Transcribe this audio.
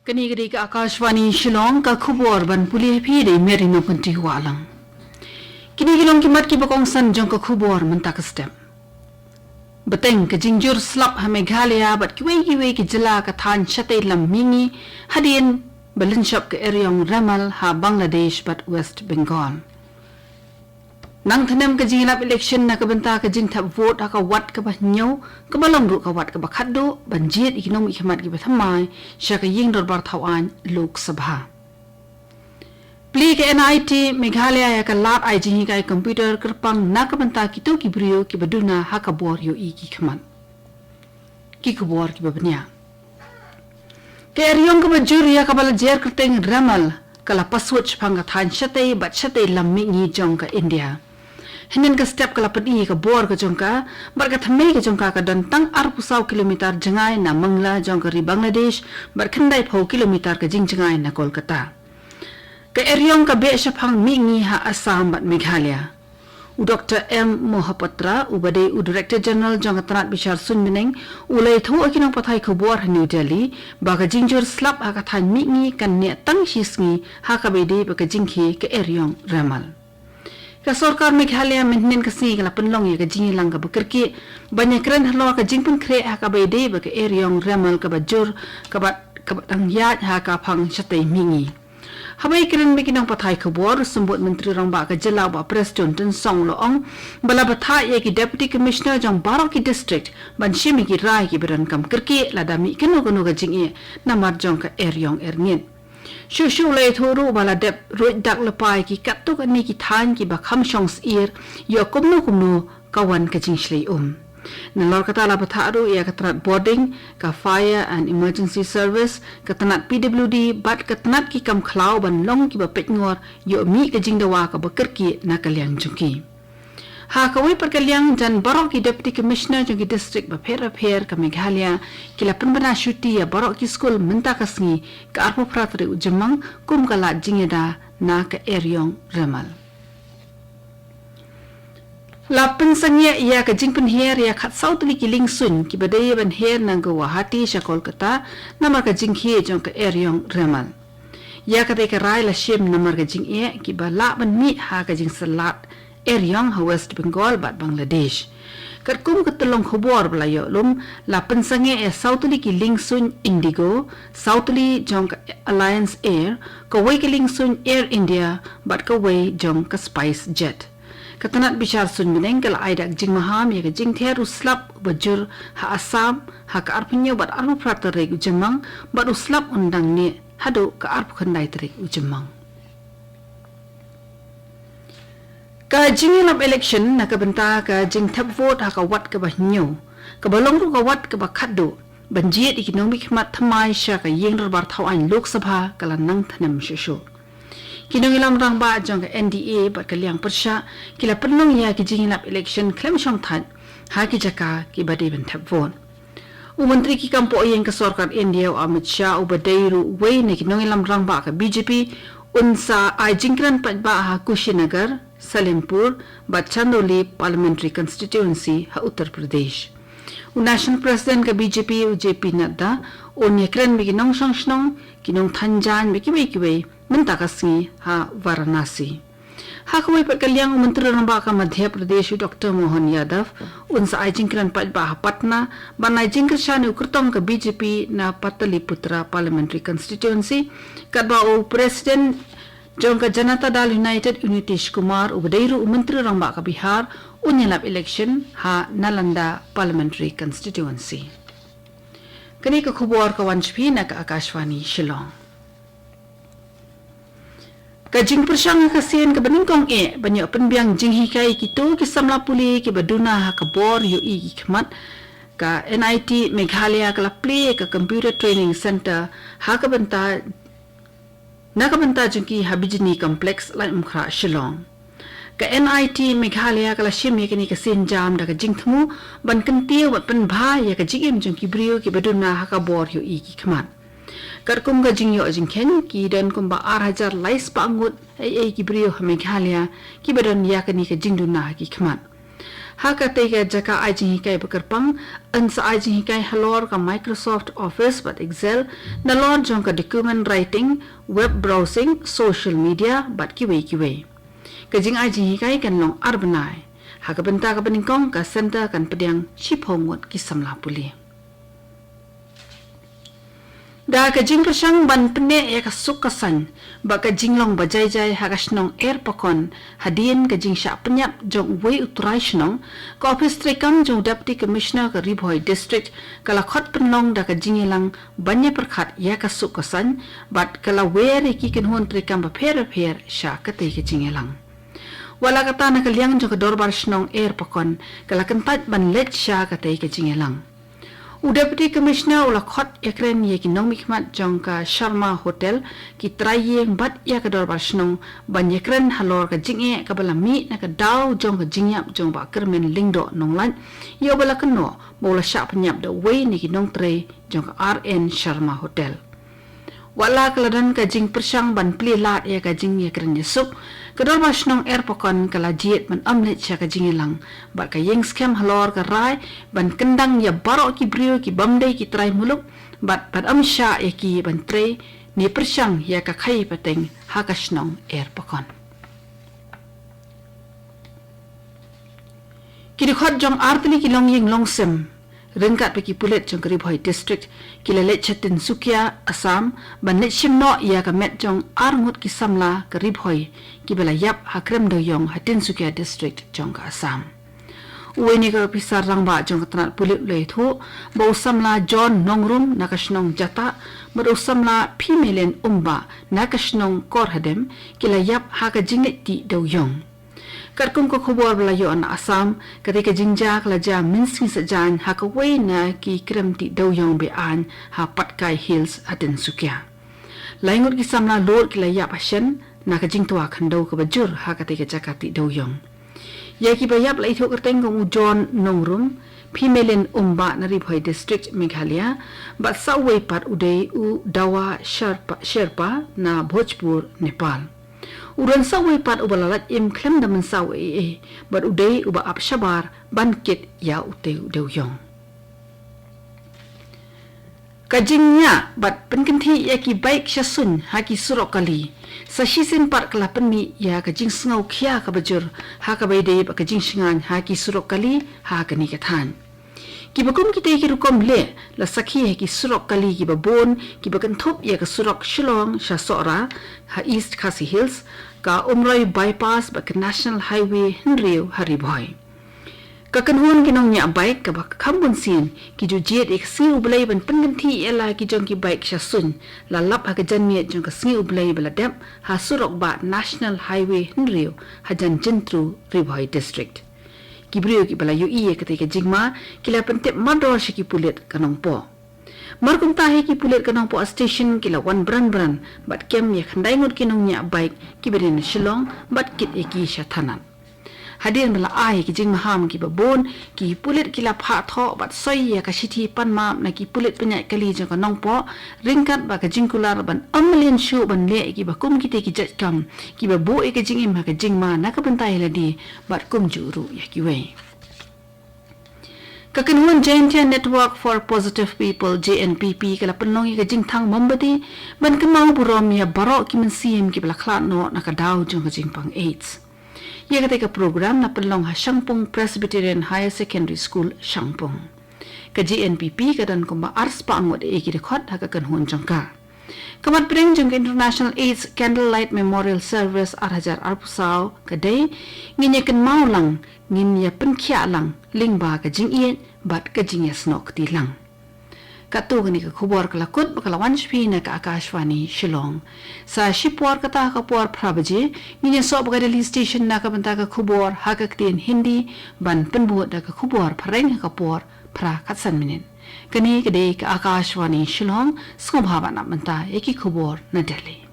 Kini ka Akashvani Shillong ka khubor ban puli phi de meri no kunti walang. Kini gilong ki mat ki bakong san jong ka khubor man tak step. Bateng ka jingjur slap ha Meghalaya bat kiwe ki jila ka than chate lam mingi hadin balin shop ka eryong Ramal ha Bangladesh bat West Bengal. Nang thanem ka jingilap election na kabanta ka jing thap vote ha ka wat ka ba nyaw ka balong ru ka wat ka ba khaddo banjit economic khmat ki ba thamai sha ka ying dor bar thawan lok sabha pli ka NIT Meghalaya ya ka lat ai jing ka computer kerpang na kabanta ki to ki brio ki baduna ha ka bor yo i ki khmat ki ko bor ki ba bnya ke eryong ka ba jur ya ka bal jer kerteng Ramal kala paswach phanga than chate bat chate lam mi ngi jong ka India Hinin ka step kala padi ka bor ka jongka bar ka thamei ka jongka ka dan tang 8 kilometer jangai na Mangla jongka ri Bangladesh bar khandai phau kilometer ka jing jangai na Kolkata ka eryong ka be shaphang mingi ha Assam bat Meghalaya u Dr M Mohapatra u bade u Director General jongka tanat bichar sunmineng u lei thu akinang pathai ka bor ha New Delhi ba ka jingjor slap ha ka than mingi kan ne tang hisngi ha ka bede ba ka jingkhi ka eryong Ramal ka sarkar Meghalaya maintenance ka si kala penlong ya ka jingi lang ka bekerki banyak keren halor ka jingpun kre ha ka bede ba ka eryong Ramal ka bajur ka batang yat ha ka phang chate mingi habai keren mekinang pathai khobor sumbut menteri rang ba ka jela ba president tin song loong bala batha ye ki deputy commissioner jang barok ki district ban shimi ki rai ki beran kam kerki ladami kenu ka jingi namar jong ka eryong erngin Shushu lay thuru bala dep roit dak lepai ki katuk ani ki than ki ba kham shongs ir yo kumnu kawan ka jingshlei nalor kata la batharu ya katrat boarding ka fire and emergency service katanat PWD bat katanat ki kam khlau ban long ki ba petngor yo mi ka jingdawa ka bakar ki na kalyang jungki ha kawai perkaliang jan barok ki deputy commissioner jong district ba pher ka Meghalaya kila penbana shuti ya barok ki school menta kasngi ka arpo pratri ujemang kum kala jingeda na ka eryong Ramal la pensangya ya ka jingpen her ya khat sautli ki lingsun ki badai ban her nang Guwahati sha Kolkata namar ka jinghi jong ka eryong Ramal ya ka te ka rai la shim namar ka jingye ki ba la ban mi ha ka jing salat eryong ha West Bengal bat Bangladesh katkum ketelong khobor belayo lum la pensange e sautli ki lingsun Indigo sautli jong Alliance Air ka wei ki lingsun Air India bat ka wei jong ka Spice Jet katanat bichar sun mineng kala aidak jing maham ya ka jing theru slap bajur ha Assam ha ka arpunyo bat arpu pratar reg ujemang bat uslap undang ne hado ka arpu khandai trek ujemang ka jingilap election na kabanta ka jing thap vote ha ka wat ka ba nyo ka balong ru ka wat ka ba khaddo banjit economic mat thamai sha ka yengrar bar thawan lok sabha kala nang thanem shisho kinongilam rang ba jong ka NDA ba kalyang persha kila penlong ya ki jingilap election klem shong than ha ki jaka ki bade ben thap vote Menteri ki kampo yeng ka sarkar India Amit Shah ubadairu wei ne kinongilam rang ba ka BJP unsa ai jingkran pat ba ha Kushinagar Salimpur Bachandoli Parliamentary Constituency ha Uttar Pradesh National President ka BJP JP Nadda onyekren mi kinong shnong kinong thanjan mi kiwe mentakasi ha Varanasi ha kawai perkaliang menteri ramba ka Madhya Pradesh Dr Mohan Yadav unsa ai jingkran pat ba ha Patna banai jingkar shanu kurtong ka BJP na Pataliputra Parliamentary Constituency kadba o President Jongka Janata Dal United Nitish Kumar ubadairu menteri ramba ka Bihar unyalap election ha Nalanda Parliamentary Constituency kani ka khubor ka wanchpi na ka Akashvani Shillong ka jing persang ka sen ka baningkong banyo penbiang jing hikai kito ki samla puli ki baduna ha ka bor yu i ki khmat ka NIT Meghalaya ka play ka computer training center ha ka banta nakabanta jungki habijini complex lai umkhra Shillong ka NIT Meghalaya kala shim yakini ka sinjam daga jingthmu ban kantia wat pen bha ya ka jigim jungki brio ki baduna ha ka bor yu i ki khmat karkum ga jingyo jingken ki dan kumba 8000 lais pangut ai ki brio Meghalaya ki badan yakani ka jingduna ki khmat Hakate ka jaka ajing hikai bekerpang ansa ajing hikai halor ka Microsoft Office bat Excel nalor jong ka document writing, web browsing, social media bat kiwe. Kajing ajing hikai kan long arbanai. Haka benta ka peningkong ka center kan pediang shipomut kisamla puli. Da kajing persang ban pene ya kasuk kasan ba kajing long bajai hagasnong air pakon hadien kajing syak penyap jong wei uturai shnong ka office trekam jong deputy commissioner ka Ribhoi district kala khot penlong da kajing lang banya perkhat ya kasuk kasan bat kala were ki ken hon trekam ba pher sya kate kajing lang wala kata na kaliang jong ka dorbar shnong air pakon kala kentat ban let sya kate kajing lang Deputy Commissioner ula khot ekren ye ki nong mikmat jong ka Sharma Hotel ki trayeng bat ya ka dorbar snong ban yekren halor ka jinge ka bala mi na ka daw jong ka jingyap jong ba kermen lingdo nong lan yo bala kno bola sha panyap da wei ni ki nong tre jong ka RN Sharma Hotel wala kaladan ka jing persang ban pli lat ya ka jing yekren yesuk ka dorbar snong air pokon kala jiet man amlet sha ka jingelang ba ka yeng scam halor ka rai ban kendang ya barok ki brio ki bamdai ki trai muluk bat amsha ya ki ban tre ni persang ya ka khai pateng hakasnong air pokon kini khot jong artli ki long yeng long sem rengkat peki pulet jong Ribhoi district kila let chatin sukia Assam ban let shimno ya ka met jong arngut ki samla ka Ribhoi ki bela yap hakrem do yong hatin sukia district jong ka Assam uweni ka pisar rangba jong ka tanat pulit le thu bo samla John Nongrum nakashnong jata baro samla Pimelen umba nakashnong korhadem kila yap ha ka jinglet ti do yong Karkum ko khubor bala yo na Assam ketika jingjak laja minsing sajan ha ka wei na ki krem ti do yong be an ha Patkai Hills atin sukia laingut ki samla lor ki la yap ashen na ka jingtwa khando ka bajur ha ketika jakati do yong ya ki bayap lai tho kerteng ko John Nongrum Pimelen umba na Ribhoi district Meghalaya ba sawei pat udai u dawa sherpa na Bhojpur Nepal Uran sawai pat ubalalat im klem daman sawai bat udai uba apshabar bankit ya ute udewyong. Kajingnya bat penkenti ya ki baik syasun haki surok kali. Sa shisin pat kelapan mi ya kajing sengau kia kabajur ha kabaidai ba kajing shingan haki surok kali ha kani kathan. Ki bakum kita ki rukom le la sakhi ki surok kali ki babon ki bakanthop ya ka surok Shillong sha sora ha East Khasi Hills ka umroi bypass ba National Highway Henriu Haribhoi ka kanhun ki nong nya bike ka ba khambun sin ki ju jet ek si ublai ban penganthi ela ki jong ki bike sha sun la lap ha ka janmi jong ka si ublai bala dep ha surok ba National Highway Henriu ha jan jentru Ribhoi district Kibrio ki bala yu iye ketika jingma kila pentep mador shi ki pulet kanong po. Markum tahi ki pulet kanong po station kila wan bran bat kem ya khandai ngut kinong nya baik ki berin Shillong bat kit eki shathanan. Hadir bala ai ki jingma ham ki babon ki pulet kila pha tho bat soi ya ka shithi pan ma na ki pulet penyai kali jong kanong po ringkat ba ka jingkular ban amlin shu ban le ki ba kum ki te ki jat kam ki ba bo e ka jingim ha ka jingma na ka bentai ladi bat kum juru ya ki wei Kakanwan Jaintia Network for Positive People JNPP kala penlong ka jingthang mombati ban kemau burom ya barok ki mensiem ki bala khlat no na ka daw jong ka jingpang AIDS Ia ketika program na penlong ha Shangpung Presbyterian Higher Secondary School Shangpung. Ka JNPP kadan kumba ars pa angot ki rekhot ha ka kanhun jangka. Kamat preng jang International AIDS Candlelight Memorial Service arhajar arpusau kadai nginya kan maulang nginya penkhia lang lingba ka jingien bat ka jingyas nok tilang. Katu gani ka khubor kalakut bakalawan shpi na ka Akashvani Shillong. Sa shipwar kata ka puar prabaje, niya so bagadali station na ka banta ka khubor hakaktin Hindi ban penbuot na ka khubor pareng ka puar pra katsan minin. Kani kade ka Akashvani Shillong skobhaba na banta eki khubor na Delhi.